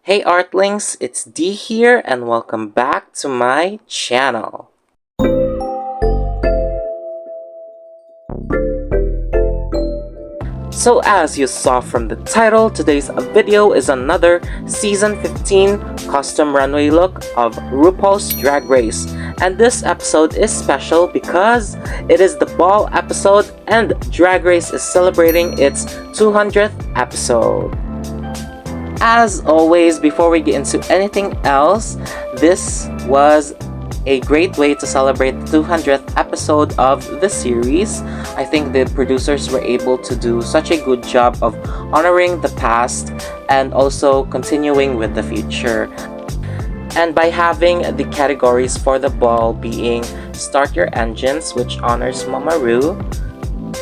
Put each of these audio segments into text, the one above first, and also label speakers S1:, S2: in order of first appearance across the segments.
S1: Hey Artlings, it's Dee here and welcome back to my channel. So as you saw from the title, today's video is another Season 15 custom runway look of Rupaul's Drag Race. And this episode is special because it is the ball episode and Drag Race is celebrating its 200th episode. As always, before we get into anything else, this was a great way to celebrate the 200th episode of the series. I think the producers were able to do such a good job of honoring the past and also continuing with the future. And by having the categories for the ball being Start Your Engines, which honors Mama Ru,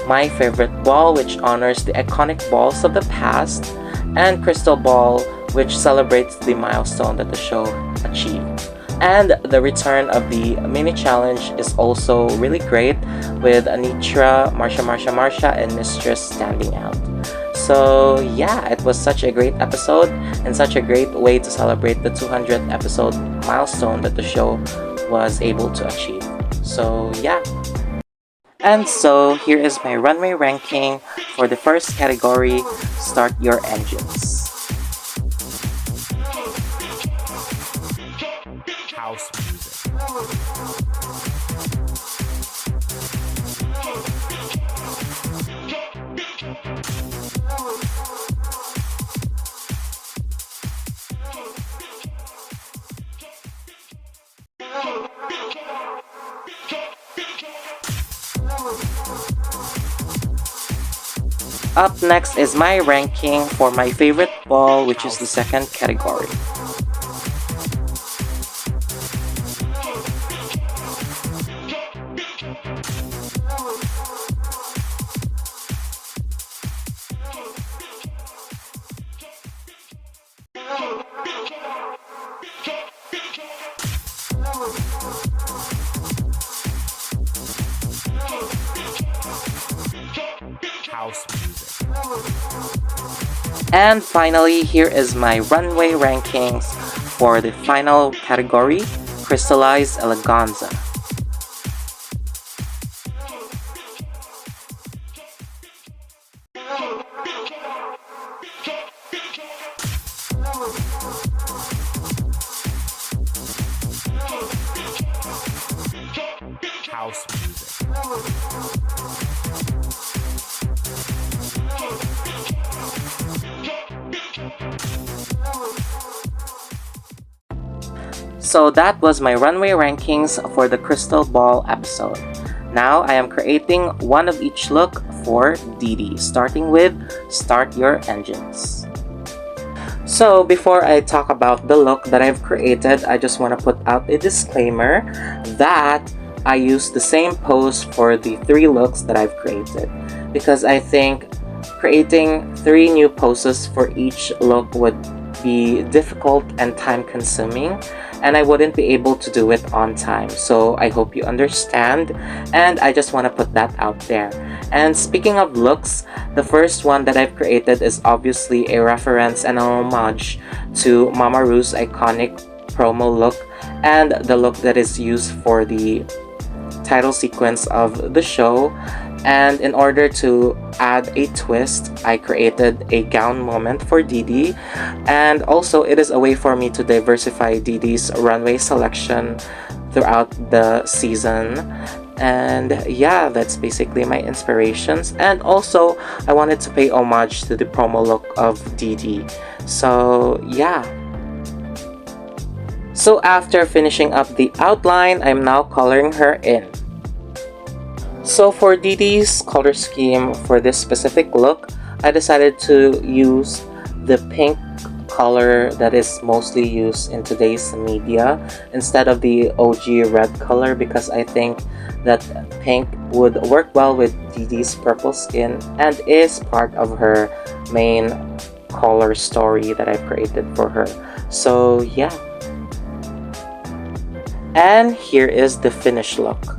S1: My Favorite Ball, which honors the iconic balls of the past, and Crystal Ball, which celebrates the milestone that the show achieved. And the return of the mini challenge is also really great, with Anitra, Marsha, and Mistress standing out. So yeah, it was such a great episode and such a great way to celebrate the 200th episode milestone that the show was able to achieve. So yeah. And so here is my runway ranking for the first category, Start Your Engines.
S2: House music.
S1: Up next is my ranking for my favorite ball, which is the second category.
S2: House music.
S1: And finally, here is my runway rankings for the final category, Crystallized Eleganza.
S2: House music.
S1: So that was my runway rankings for the Crystal Ball episode. Now I am creating one of each look for Dee, starting with Start Your Engines. So before I talk about the look that I've created, I just want to put out a disclaimer that I use the same pose for the 3 looks that I've created, because I think creating 3 new poses for each look would be difficult and time consuming, and I wouldn't be able to do it on time. So I hope you understand, and I just want to put that out there. And speaking of looks, the first one that I've created is obviously a reference and an homage to Mama Ru's iconic promo look and the look that is used for the title sequence of the show. And in order to add a twist, I created a gown moment for Dee, and also it is a way for me to diversify Dee's runway selection throughout the season. And yeah, that's basically my inspirations. And also I wanted to pay homage to the promo look of Dee. So yeah. So after finishing up the outline, I'm now coloring her in. So for Dee's color scheme for this specific look, I decided to use the pink color that is mostly used in today's media instead of the OG red color, because I think that pink would work well with Dee's purple skin and is part of her main color story that I've created for her. So yeah. And here is the finished look.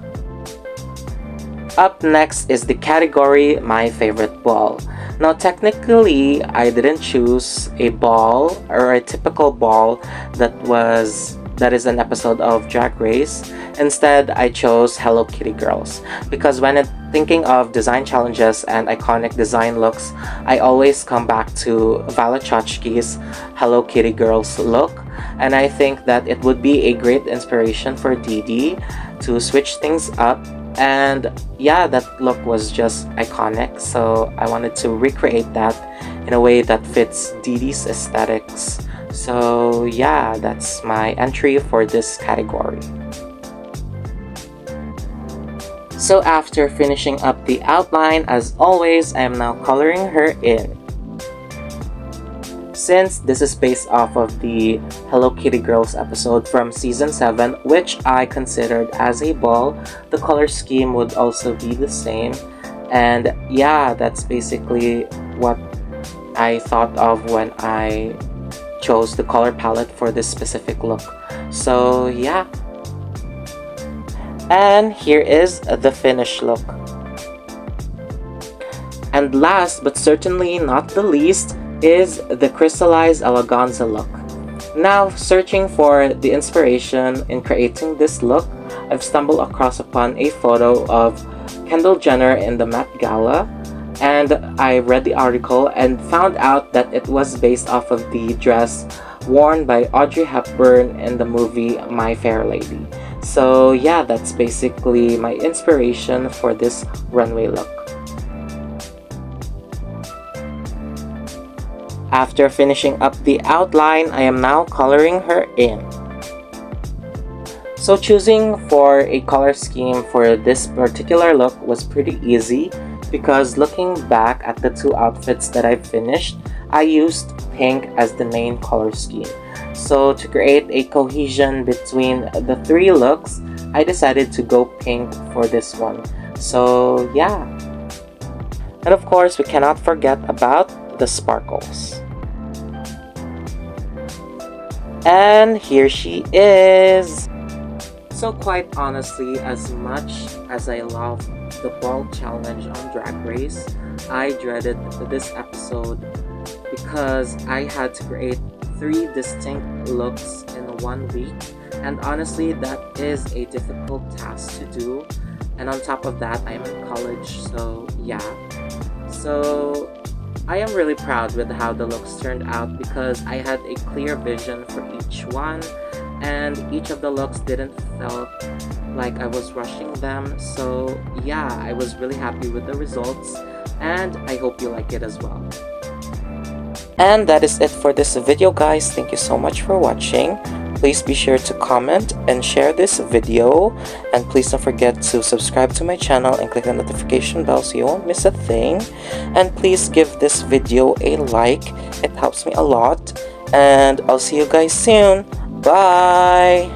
S1: Up next is the category My Favorite Ball. Now technically, I didn't choose a ball or a typical ball that is an episode of Drag Race. Instead, I chose Hello Kitty Girls because when thinking of design challenges and iconic design looks, I always come back to Vala Chachki's Hello Kitty Girls look, and I think that it would be a great inspiration for Dee to switch things up. And yeah, that look was just iconic, so I wanted to recreate that in a way that fits Dee's aesthetics. So yeah, that's my entry for this category. So after finishing up the outline, as always, I am now coloring her in. Since this is based off of the Hello Kitty Girls episode from season 7, which I considered as a ball, the color scheme would also be the same. And yeah, that's basically what I thought of when I chose the color palette for this specific look. So yeah. And here is the finished look. And last but certainly not the least is the crystallized eleganza look. Now, searching for the inspiration in creating this look, I've stumbled across upon a photo of Kendall Jenner in the Met Gala, and I read the article and found out that it was based off of the dress worn by Audrey Hepburn in the movie My Fair Lady. So yeah, that's basically my inspiration for this runway look. After finishing up the outline, I am now coloring her in. So choosing for a color scheme for this particular look was pretty easy because looking back at the two outfits that I finished, I used pink as the main color scheme. So to create a cohesion between the three looks, I decided to go pink for this one. So yeah. And of course, we cannot forget about the sparkles. And here she is! So quite honestly, as much as I love the ball challenge on Drag Race, I dreaded this episode because I had to create 3 distinct looks in 1 week, and honestly that is a difficult task to do, and on top of that I'm in college, so yeah. So I am really proud with how the looks turned out because I had a clear vision for each one, and each of the looks didn't feel like I was rushing them. So yeah, I was really happy with the results, and I hope you like it as well. And that is it for this video, guys. Thank you so much for watching. Please be sure to comment and share this video, and please don't forget to subscribe to my channel and click the notification bell so you won't miss a thing. And please give this video a like, it helps me a lot, and I'll see you guys soon. Bye!